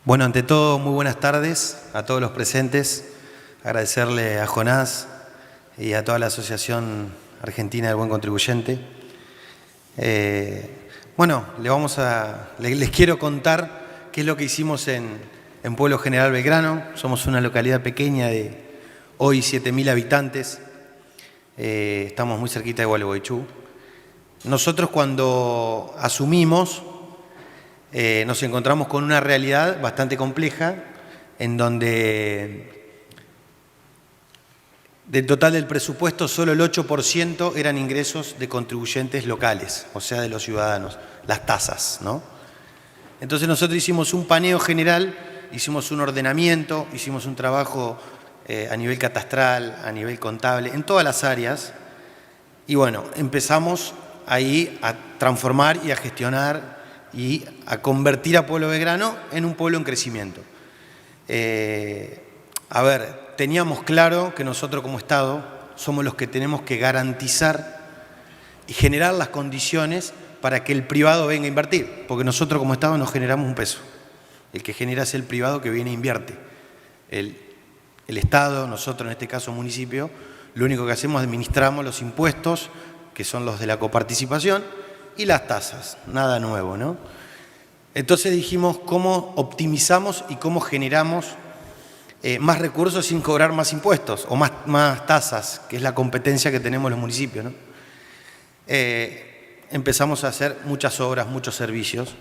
Bueno, ante todo, muy buenas tardes a todos los presentes. Agradecerle a Jonás y a toda la Asociación Argentina del Buen Contribuyente. Les quiero contar qué es lo que hicimos en Pueblo General Belgrano. Somos una localidad pequeña de hoy 7.000 habitantes. Estamos muy cerquita de Gualeguaychú. Nosotros cuando asumimos nos encontramos con una realidad bastante compleja en donde del total del presupuesto solo el 8% eran ingresos de contribuyentes locales, o sea, de los ciudadanos, las tasas, ¿no? Entonces nosotros hicimos un paneo general, hicimos un ordenamiento, hicimos un trabajo a nivel catastral, a nivel contable, en todas las áreas, y bueno, empezamos ahí a transformar y a gestionar y a convertir a Pueblo Belgrano en un pueblo en crecimiento. Teníamos claro que nosotros como Estado somos los que tenemos que garantizar y generar las condiciones para que el privado venga a invertir, porque nosotros como Estado no generamos un peso. El que genera es el privado que viene e invierte. El Estado, nosotros en este caso municipio, lo único que hacemos es administramos los impuestos, que son los de la coparticipación, y las tasas, nada nuevo, ¿no? Entonces dijimos cómo optimizamos y cómo generamos más recursos sin cobrar más impuestos o más tasas, que es la competencia que tenemos los municipios, ¿no? Empezamos a hacer muchas obras, muchos servicios.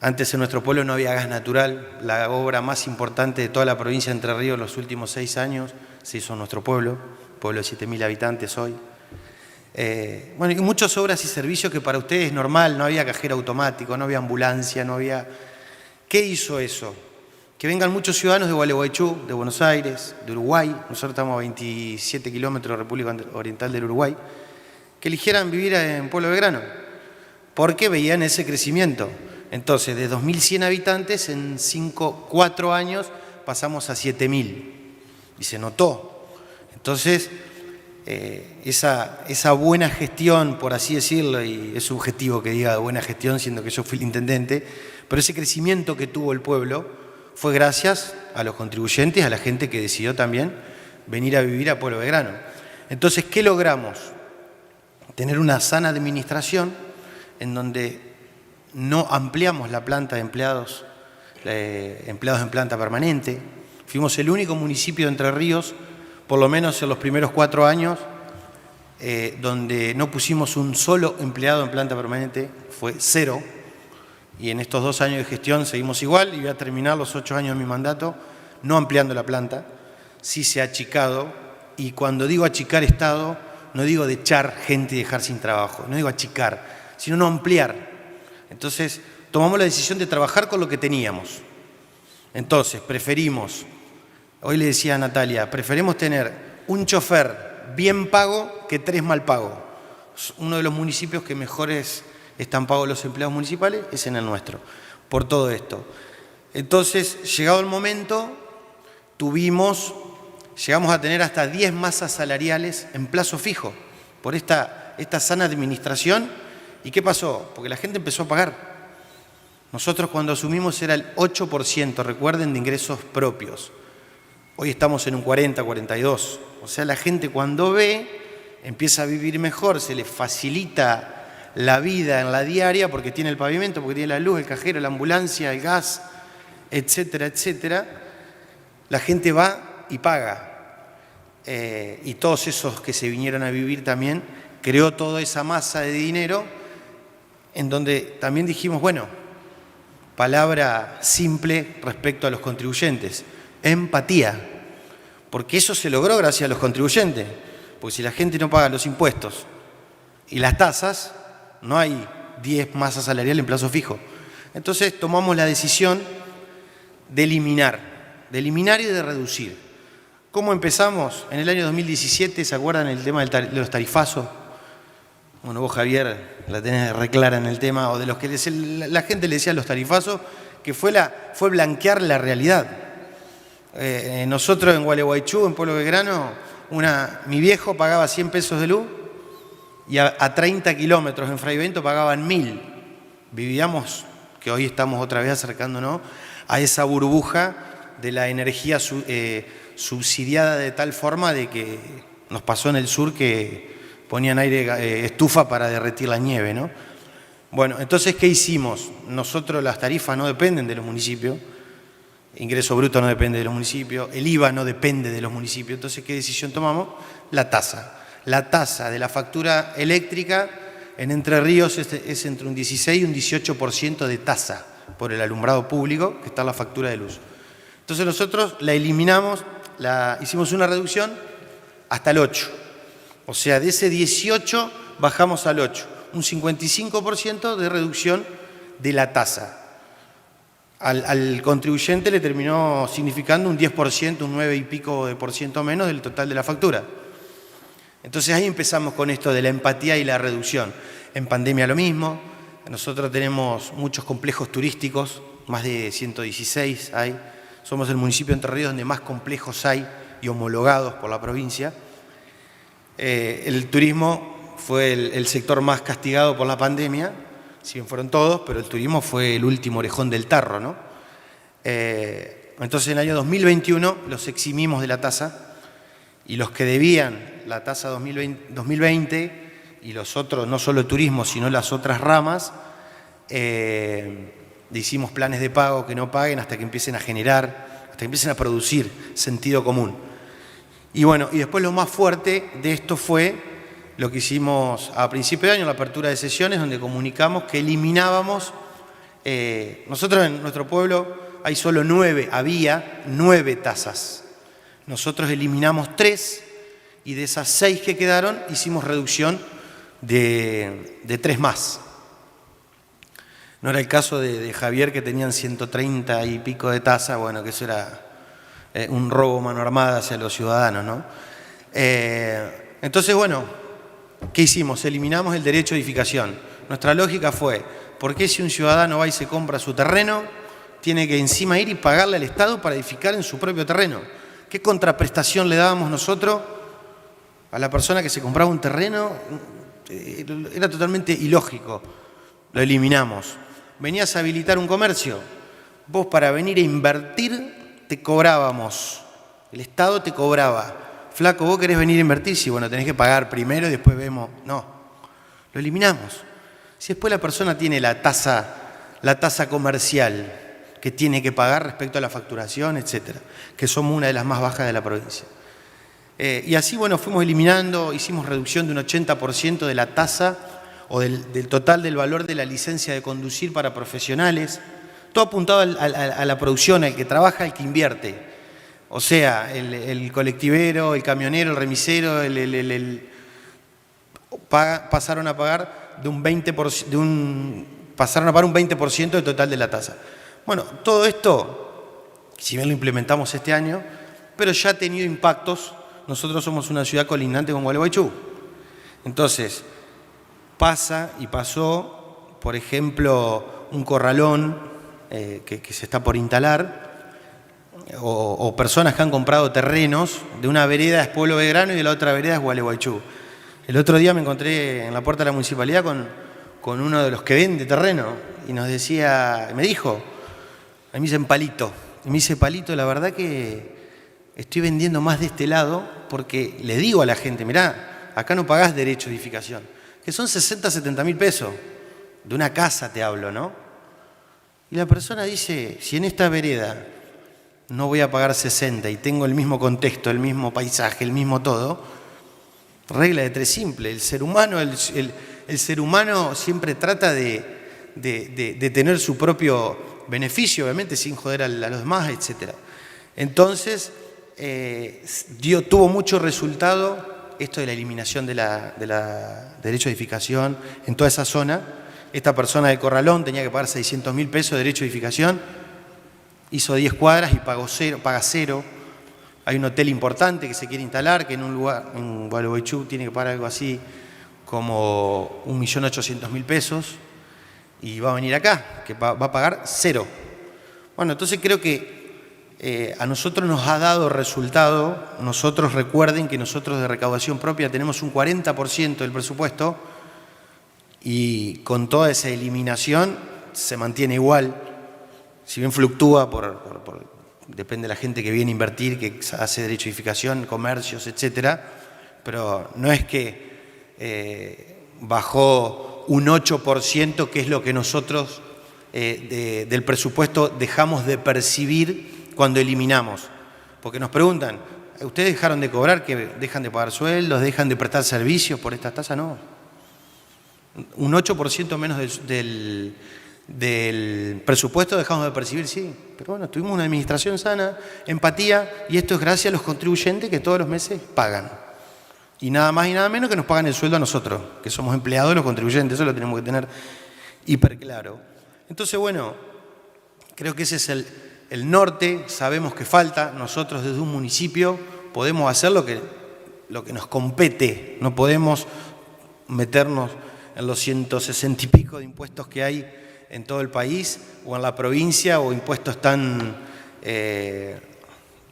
Antes en nuestro pueblo no había gas natural. La obra más importante de toda la provincia de Entre Ríos los últimos 6 años se hizo en nuestro pueblo de 7.000 habitantes hoy. Y muchas obras y servicios que para ustedes es normal, no había cajero automático, no había ambulancia, no había... ¿Qué hizo eso? Que vengan muchos ciudadanos de Gualeguaychú, de Buenos Aires, de Uruguay, nosotros estamos a 27 kilómetros de República Oriental del Uruguay, que eligieran vivir en Pueblo Belgrano, porque veían ese crecimiento. Entonces, de 2.100 habitantes, en 4 años pasamos a 7.000, y se notó. Entonces, esa buena gestión, por así decirlo, y es subjetivo que diga buena gestión, siendo que yo fui el intendente, pero ese crecimiento que tuvo el pueblo fue gracias a los contribuyentes, a la gente que decidió también venir a vivir a Pueblo Belgrano. Entonces, ¿qué logramos? Tener una sana administración en donde no ampliamos la planta de empleados en planta permanente. Fuimos el único municipio de Entre Ríos, por lo menos en los primeros 4 años, donde no pusimos un solo empleado en planta permanente, fue 0. Y en estos 2 años de gestión seguimos igual y voy a terminar los 8 años de mi mandato no ampliando la planta. Sí se ha achicado, y cuando digo achicar Estado, no digo de echar gente y dejar sin trabajo, no digo achicar, sino no ampliar. Entonces tomamos la decisión de trabajar con lo que teníamos. Entonces preferimos, hoy le decía a Natalia, preferimos tener un chofer bien pago que 3 mal pagos. Uno de los municipios que mejores están pagos los empleados municipales es en el nuestro, por todo esto. Entonces, llegado el momento, llegamos a tener hasta 10 masas salariales en plazo fijo por esta sana administración. ¿Y qué pasó? Porque la gente empezó a pagar. Nosotros cuando asumimos era el 8%, recuerden, de ingresos propios. Hoy estamos en un 40, 42. O sea, la gente cuando ve, empieza a vivir mejor, se le facilita la vida en la diaria porque tiene el pavimento, porque tiene la luz, el cajero, la ambulancia, el gas, etcétera, etcétera. La gente va y paga. Y todos esos que se vinieron a vivir también, creó toda esa masa de dinero en donde también dijimos, bueno, palabra simple respecto a los contribuyentes, empatía, porque eso se logró gracias a los contribuyentes, porque si la gente no paga los impuestos y las tasas, no hay 10 masas salariales en plazo fijo. Entonces tomamos la decisión de eliminar y de reducir. ¿Cómo empezamos? En el año 2017, ¿se acuerdan el tema de los tarifazos? Bueno, vos, Javier, la tenés re clara en el tema, o de los que la gente le decía los tarifazos, que fue blanquear la realidad. Nosotros en Gualeguaychú, en Pueblo Belgrano, mi viejo pagaba 100 pesos de luz y a 30 kilómetros en Fray Bento pagaban 1.000. Vivíamos, que hoy estamos otra vez acercándonos, a esa burbuja de la energía subsidiada de tal forma de que nos pasó en el sur que ponían estufa para derretir la nieve, ¿no? Bueno, entonces, ¿qué hicimos? Nosotros, las tarifas no dependen de los municipios, ingreso bruto no depende de los municipios, el IVA no depende de los municipios. Entonces, ¿qué decisión tomamos? La tasa. La tasa de la factura eléctrica en Entre Ríos es entre un 16 y un 18% de tasa por el alumbrado público, que está en la factura de luz. Entonces nosotros la eliminamos, hicimos una reducción hasta el 8. O sea, de ese 18 bajamos al 8. Un 55% de reducción de la tasa. Al contribuyente le terminó significando un 10%, un 9 y pico de por ciento menos del total de la factura. Entonces ahí empezamos con esto de la empatía y la reducción. En pandemia lo mismo. Nosotros tenemos muchos complejos turísticos, más de 116 hay. Somos el municipio de Entre Ríos donde más complejos hay y homologados por la provincia. El turismo fue el sector más castigado por la pandemia, si bien fueron todos, pero el turismo fue el último orejón del tarro, ¿no? Entonces en el año 2021 los eximimos de la tasa y los que debían la tasa 2020 y los otros, no solo el turismo, sino las otras ramas, hicimos planes de pago que no paguen hasta que empiecen a generar, hasta que empiecen a producir sentido común. Y bueno, y después lo más fuerte de esto fue lo que hicimos a principio de año, la apertura de sesiones, donde comunicamos que eliminábamos, nosotros en nuestro pueblo hay solo había 9 tasas. Nosotros eliminamos 3 y de esas 6 que quedaron hicimos reducción de 3 más. No era el caso de Javier, que tenían 130 y pico de tasa, bueno, que eso era un robo mano armada hacia los ciudadanos, ¿no? Entonces, bueno, ¿qué hicimos? Eliminamos el derecho de edificación. Nuestra lógica fue, ¿por qué si un ciudadano va y se compra su terreno, tiene que encima ir y pagarle al Estado para edificar en su propio terreno? ¿Qué contraprestación le dábamos nosotros a la persona que se compraba un terreno? Era totalmente ilógico. Lo eliminamos. Venías a habilitar un comercio. Vos, para venir a invertir, te cobrábamos. El Estado te cobraba. Flaco, ¿vos querés venir a invertir? Sí, bueno, tenés que pagar primero y después vemos. No, lo eliminamos. Si después la persona tiene la tasa comercial que tiene que pagar respecto a la facturación, etcétera, que somos una de las más bajas de la provincia. Y así, bueno, fuimos eliminando, hicimos reducción de un 80% de la tasa o del total del valor de la licencia de conducir para profesionales, todo apuntado a la producción, al que trabaja, al que invierte. O sea, el colectivero, el camionero, el remisero, pasaron a pagar un 20% del total de la tasa. Bueno, todo esto, si bien lo implementamos este año, pero ya ha tenido impactos. Nosotros somos una ciudad colindante con Gualeguaychú. Entonces, pasa y pasó, por ejemplo, un corralón que se está por instalar, o personas que han comprado terrenos, de una vereda es Pueblo Belgrano y de la otra vereda es Gualeguaychú. El otro día me encontré en la puerta de la municipalidad con uno de los que vende terreno y me dijo, a mí me dicen Palito, y me dice, Palito, la verdad que estoy vendiendo más de este lado porque le digo a la gente, mirá, acá no pagás derecho de edificación, que son 60, 70 mil pesos, de una casa te hablo, ¿no? Y la persona dice, si en esta vereda no voy a pagar 60 y tengo el mismo contexto, el mismo paisaje, el mismo todo, regla de 3 simple, el ser humano siempre trata de tener su propio beneficio, obviamente sin joder a los demás, etc. Entonces, tuvo mucho resultado esto de la eliminación de la derecho de edificación en toda esa zona. Esta persona del Corralón tenía que pagar 600 mil pesos de derecho de edificación, hizo 10 cuadras y paga cero. Hay un hotel importante que se quiere instalar, que en un lugar, en Gualeguaychú, tiene que pagar algo así como 1.800.000 pesos y va a venir acá, que va a pagar cero. Bueno, entonces creo que a nosotros nos ha dado resultado. Nosotros, recuerden que nosotros de recaudación propia tenemos un 40% del presupuesto y con toda esa eliminación se mantiene igual si bien fluctúa depende de la gente que viene a invertir, que hace derecho de edificación, comercios, etcétera, pero no es que bajó un 8%, que es lo que nosotros del presupuesto dejamos de percibir cuando eliminamos. Porque nos preguntan, ¿ustedes dejaron de cobrar, que dejan de pagar sueldos, dejan de prestar servicios por esta tasa? No. Un 8% menos del presupuesto dejamos de percibir, sí. Pero bueno, tuvimos una administración sana, empatía, y esto es gracias a los contribuyentes que todos los meses pagan. Y nada más y nada menos que nos pagan el sueldo a nosotros, que somos empleados de los contribuyentes, eso lo tenemos que tener hiper claro. Entonces, bueno, creo que ese es el norte, sabemos que falta, nosotros desde un municipio podemos hacer lo que nos compete, no podemos meternos en los 160 y pico de impuestos que hay en todo el país o en la provincia, o impuestos tan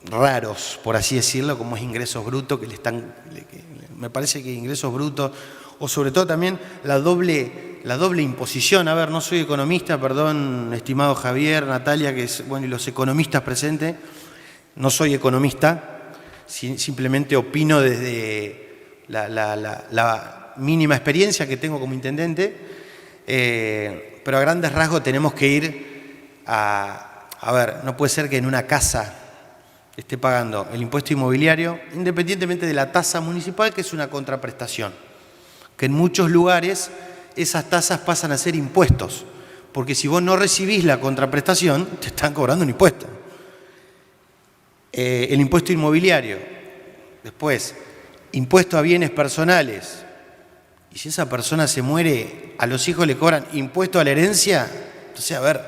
raros, por así decirlo, como es ingresos brutos, me parece que ingresos brutos, o sobre todo también la doble imposición. A ver, no soy economista, perdón, estimado Javier, Natalia, y los economistas presentes, no soy economista, simplemente opino desde la mínima experiencia que tengo como intendente, pero a grandes rasgos tenemos que ir a ver, no puede ser que en una casa esté pagando el impuesto inmobiliario, independientemente de la tasa municipal, que es una contraprestación, que en muchos lugares esas tasas pasan a ser impuestos, porque si vos no recibís la contraprestación, te están cobrando un impuesto. El impuesto inmobiliario, después, impuesto a bienes personales, y si esa persona se muere, a los hijos le cobran impuesto a la herencia. Entonces, a ver,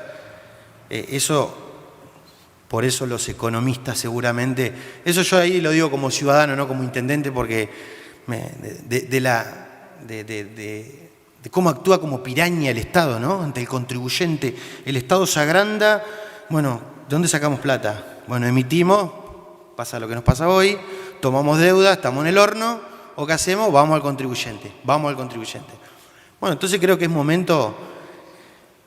por eso los economistas seguramente, eso yo ahí lo digo como ciudadano, no como intendente, porque de cómo actúa como piraña el Estado, ¿no? Ante el contribuyente. El Estado se agranda, bueno, ¿de dónde sacamos plata? Bueno, emitimos, pasa lo que nos pasa hoy, tomamos deuda, estamos en el horno, ¿o qué hacemos? Vamos al contribuyente. Bueno, entonces creo que es momento,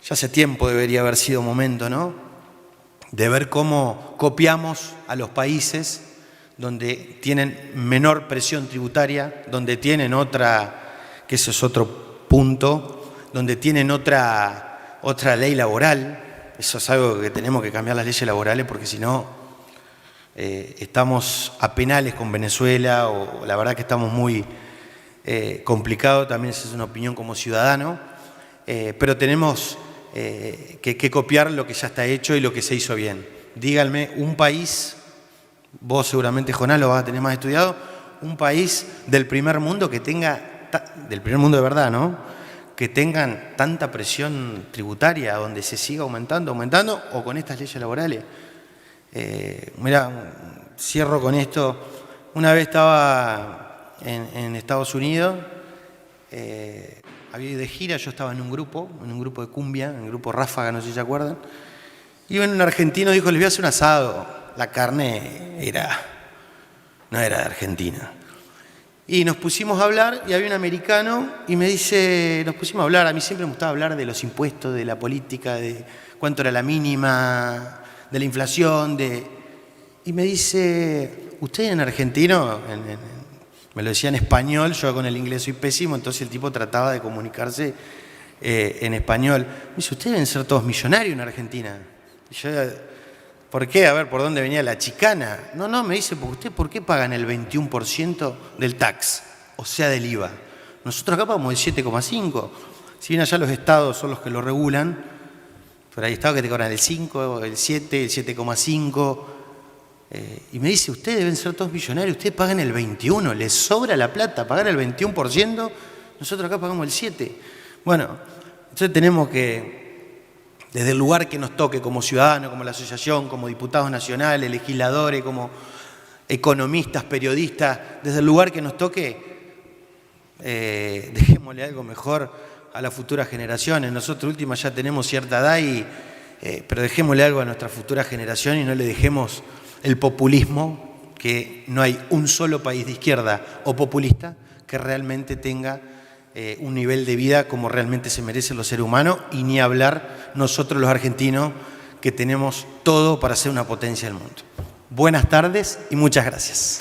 ya hace tiempo debería haber sido momento, ¿no?, de ver cómo copiamos a los países donde tienen menor presión tributaria, donde tienen que ese es otro punto, donde tienen otra ley laboral. Eso es algo que tenemos que cambiar, las leyes laborales, porque si no estamos a penales con Venezuela, o la verdad que estamos muy complicados. También esa es una opinión como ciudadano, pero tenemos que copiar lo que ya está hecho y lo que se hizo bien. Díganme un país, vos seguramente, Jonás, lo vas a tener más estudiado, un país del primer mundo que tenga, del primer mundo de verdad, ¿no?, que tengan tanta presión tributaria, donde se siga aumentando, o con estas leyes laborales. Mira, cierro con esto. Una vez estaba en Estados Unidos, había ido de gira, yo estaba en un grupo de cumbia, en el grupo Ráfaga, no sé si se acuerdan. Y un argentino dijo, les voy a hacer un asado. La carne no era de Argentina. Y nos pusimos a hablar, y había un americano, y me dice, nos pusimos a hablar, a mí siempre me gustaba hablar de los impuestos, de la política, de cuánto era la mínima, de la inflación, y me dice, ¿usted en argentino? Me lo decía en español, yo con el inglés soy pésimo, entonces el tipo trataba de comunicarse en español. Me dice, ustedes deben ser todos millonarios en Argentina. Y yo, ¿por qué? A ver, ¿por dónde venía la chicana? No, me dice, ¿usted por qué pagan el 21% del tax? O sea, del IVA. Nosotros acá pagamos el 7,5%. Si bien allá los estados son los que lo regulan, pero hay estados que te cobran el 5, el 7, el 7,5%. Y me dice, ustedes deben ser todos millonarios, ustedes pagan el 21%, les sobra la plata, pagar el 21%, nosotros acá pagamos el 7%. Bueno, entonces tenemos que, desde el lugar que nos toque, como ciudadanos, como la asociación, como diputados nacionales, legisladores, como economistas, periodistas, desde el lugar que nos toque, dejémosle algo mejor a las futuras generaciones. Nosotros últimas ya tenemos cierta edad, pero dejémosle algo a nuestra futura generación y no le dejemos el populismo, que no hay un solo país de izquierda o populista que realmente tenga un nivel de vida como realmente se merecen los seres humanos, y ni hablar nosotros los argentinos, que tenemos todo para ser una potencia del mundo. Buenas tardes y muchas gracias.